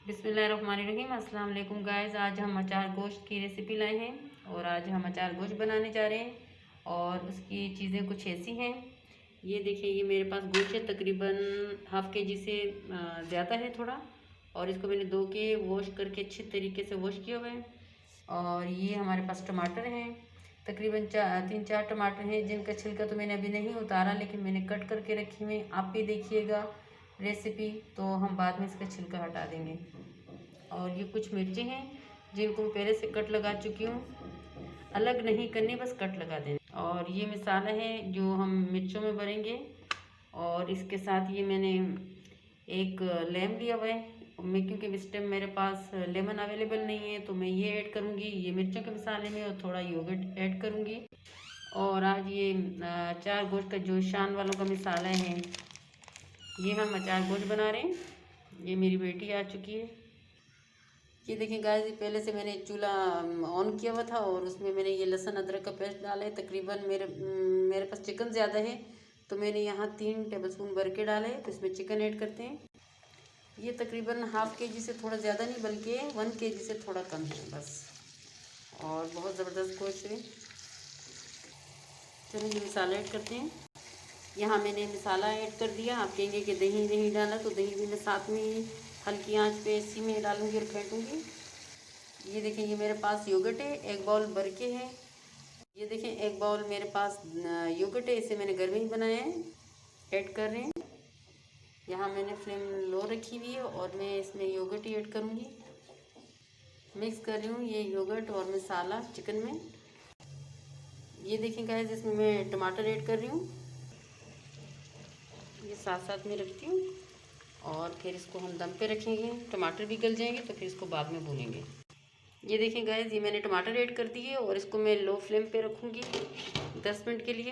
बिस्मिल्लाहिर्रहमानिर्रहीम। अस्सलाम वालेकुम गाइस। आज हम अचार गोश्त की रेसिपी लाए हैं और आज हम अचार गोश्त बनाने जा रहे हैं और उसकी चीज़ें कुछ ऐसी हैं। ये देखिए, ये मेरे पास गोश्त है, तकरीबन हाफ़ के जी से ज़्यादा है थोड़ा। और इसको मैंने धो के वॉश करके अच्छे तरीके से वॉश किया हुआ है। और ये हमारे पास टमाटर हैं, तकरीबन 3-4 टमाटर हैं जिनका छिलका तो मैंने अभी नहीं उतारा, लेकिन मैंने कट करके रखे हुए। आप भी देखिएगा रेसिपी, तो हम बाद में इसका छिलका हटा देंगे। और ये कुछ मिर्ची हैं जिनको मैं पहले से कट लगा चुकी हूँ, अलग नहीं करनी, बस कट लगा देना। और ये मिसाला है जो हम मिर्चों में भरेंगे। और इसके साथ ये मैंने एक लेमन लिया हुआ है। मैं क्योंकि इस टाइम मेरे पास लेमन अवेलेबल नहीं है तो मैं ये ऐड करूँगी, ये मिर्चों के मसाले में, और थोड़ा योगर्ट ऐड करूँगी। और आज ये अचार गोश्त का जो शान वालों का मिसाला है, ये हम अचार गोश्त बना रहे हैं। ये मेरी बेटी आ चुकी है। ये देखिए गाइस, पहले से मैंने चूल्हा ऑन किया हुआ था और उसमें मैंने ये लहसुन अदरक का पेस्ट डाला है। तकरीबन मेरे पास चिकन ज़्यादा है तो मैंने यहाँ 3 टेबलस्पून भर के डाले। तो इसमें चिकन ऐड करते हैं। ये तकरीबन हाफ़ के जी से थोड़ा ज़्यादा नहीं, बल्कि 1 के जी से थोड़ा कम है बस। और बहुत ज़बरदस्त गोश्त है। चलिए ये मसाला ऐड करते हैं। यहाँ मैंने मसाला ऐड कर दिया। आप कहेंगे कि दही नहीं डाला, तो दही भी मैं साथ में ही हल्की आंच पे इसी में डालूंगी और फेंटूंगी। ये देखें, ये मेरे पास योगर्ट है, 1 बाउल भर के है। ये देखें, 1 बाउल मेरे पास योगर्ट है, इसे मैंने घर में ही बनाया है। ऐड कर रहे हैं। यहाँ मैंने फ्लेम लो रखी हुई है और मैं इसमें योगर्ट ही ऐड करूँगी। मिक्स कर रही हूँ ये योगर्ट और मसाला चिकन में। ये देखें गाइस, इसमें मैं टमाटर ऐड कर रही हूँ। ये साथ साथ में रखती हूँ और फिर इसको हम दम पे रखेंगे। टमाटर भी गल जाएंगे तो फिर इसको बाद में भूनेंगे। ये देखें गाइस, ये मैंने टमाटर ऐड कर दिए और इसको मैं लो फ्लेम पे रखूँगी 10 मिनट के लिए,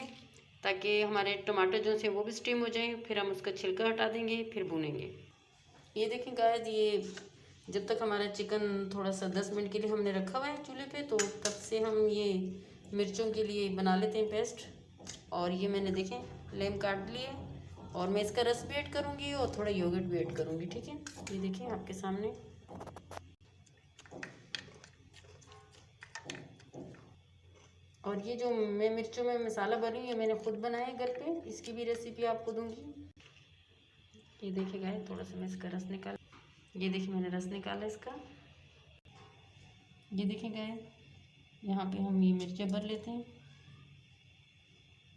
ताकि हमारे टमाटर जो से वो भी स्टीम हो जाएं। फिर हम उसका छिलका हटा देंगे, फिर भूनेंगे। ये देखें गाइस, ये जब तक हमारा चिकन थोड़ा सा 10 मिनट के लिए हमने रखा हुआ है चूल्हे पे, तो तब से हम ये मिर्चों के लिए बना लेते हैं पेस्ट। और ये मैंने देखें लेम काट लिए और मैं इसका रस भी ऐड करूँगी और थोड़ा योगर्ट भी ऐड करूँगी। ठीक है, ये देखें आपके सामने। और ये जो मैं मिर्चों में मसाला भर रही हूँ, ये मैंने खुद बनाया है घर पे। इसकी भी रेसिपी आपको दूंगी। ये देखिए गाइस, थोड़ा सा मैं इसका रस निकाल, ये देखिए मैंने रस निकाला इसका। ये देखिए गाइस, यहाँ पे हम ये मिर्चें भर लेते हैं।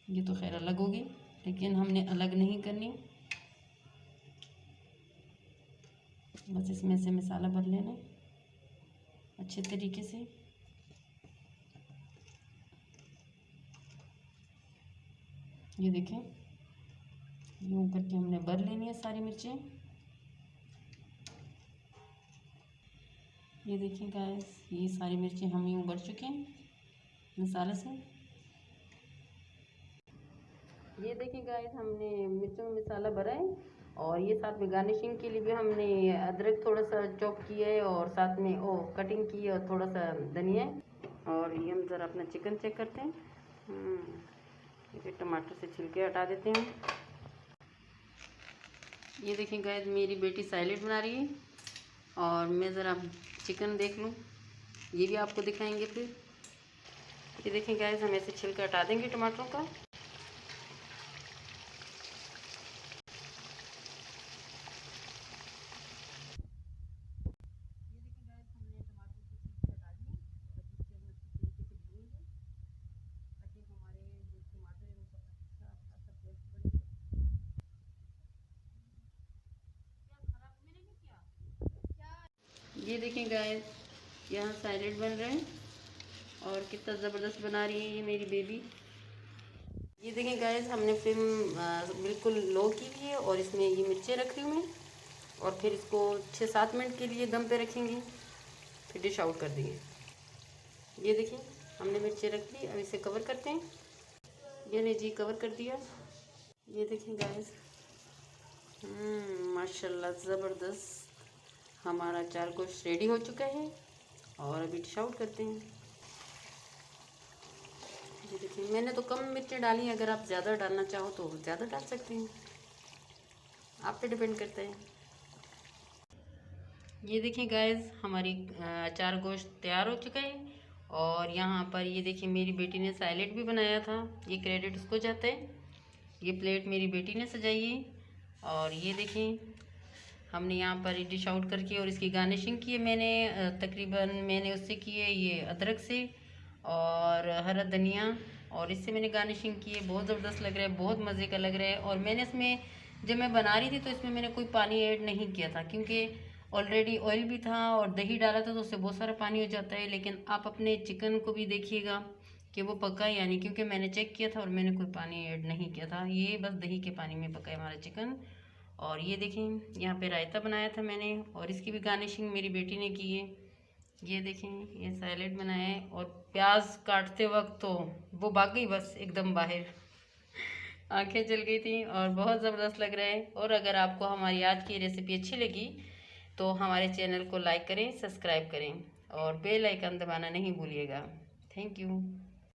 ये तो खैर अलग होगी, लेकिन हमने अलग नहीं करनी, बस इसमें से मसाला भर लेना अच्छे तरीके से। ये देखें, यूँ करके हमने भर लेनी है सारी मिर्चें। ये देखिए गाइस, ये सारी मिर्चें हम यूँ भर चुके हैं मसाले से। ये देखिए गाइस, हमने मिर्चों में मसाला भरा है और ये साथ में गार्निशिंग के लिए भी हमने अदरक थोड़ा सा चॉप किया है और साथ में कटिंग की है और थोड़ा सा धनिया है। और ये हम ज़रा अपना चिकन चेक करते हैं। टमाटर से छिलके हटा देते हैं। ये देखिए गाइस, मेरी बेटी सैलेड बना रही है और मैं ज़रा चिकन देख लूँ, ये भी आपको दिखाएंगे फिर। ये देखिए गाइस, हम ऐसे छिलका हटा देंगे टमाटरों का। ये देखिए गाइस, यहाँ सैलेड बन रहे हैं और कितना ज़बरदस्त बना रही है ये मेरी बेबी। ये देखें गाइस, हमने फ्लेम बिल्कुल लो की हुई है और इसमें ये मिर्चें रख रही हूँ मैं। और फिर इसको 6-7 मिनट के लिए दम पे रखेंगे, फिर डिश आउट कर देंगे। ये देखिए, हमने मिर्चें रख ली, अब इसे कवर करते हैं। ये ने जी कवर कर दिया। ये देखिए गाइस, माशाल्लाह ज़बरदस्त हमारा अचार गोश्त रेडी हो चुका है और अभी डिश आउट करते हैं। ये देखिए, मैंने तो कम मिर्चें डाली, अगर आप ज़्यादा डालना चाहो तो ज़्यादा डाल सकते हैं, आप पे डिपेंड करता है। ये देखिए गाइस, हमारी अचार गोश्त तैयार हो चुका है। और यहाँ पर ये देखिए, मेरी बेटी ने सैलेड भी बनाया था, ये क्रेडिट उसको जाता है। ये प्लेट मेरी बेटी ने सजाई है। और ये देखें, हमने यहाँ पर डिश आउट करके और इसकी गार्निशिंग की है मैंने, तकरीबन मैंने उससे की है ये अदरक से और हरा धनिया, और इससे मैंने गार्निशिंग की है। बहुत ज़बरदस्त लग रहा है, बहुत मज़े का लग रहा है। और मैंने इसमें, जब मैं बना रही थी तो इसमें मैंने कोई पानी ऐड नहीं किया था, क्योंकि ऑलरेडी ऑयल भी था और दही डाला था, तो उससे बहुत सारा पानी हो जाता है। लेकिन आप अपने चिकन को भी देखिएगा कि वो पका है यानी, क्योंकि मैंने चेक किया था और मैंने कोई पानी ऐड नहीं किया था, ये बस दही के पानी में पका है हमारा चिकन। और ये देखें, यहाँ पे रायता बनाया था मैंने और इसकी भी गार्निशिंग मेरी बेटी ने की है। ये देखें, ये सैलेड बनाया है। और प्याज काटते वक्त तो वो भाग गई बस एकदम बाहर, आंखें चल गई थी। और बहुत ज़बरदस्त लग रहा है। और अगर आपको हमारी आज की रेसिपी अच्छी लगी तो हमारे चैनल को लाइक करें, सब्सक्राइब करें और बेल आइकन दबाना नहीं भूलिएगा। Thank you.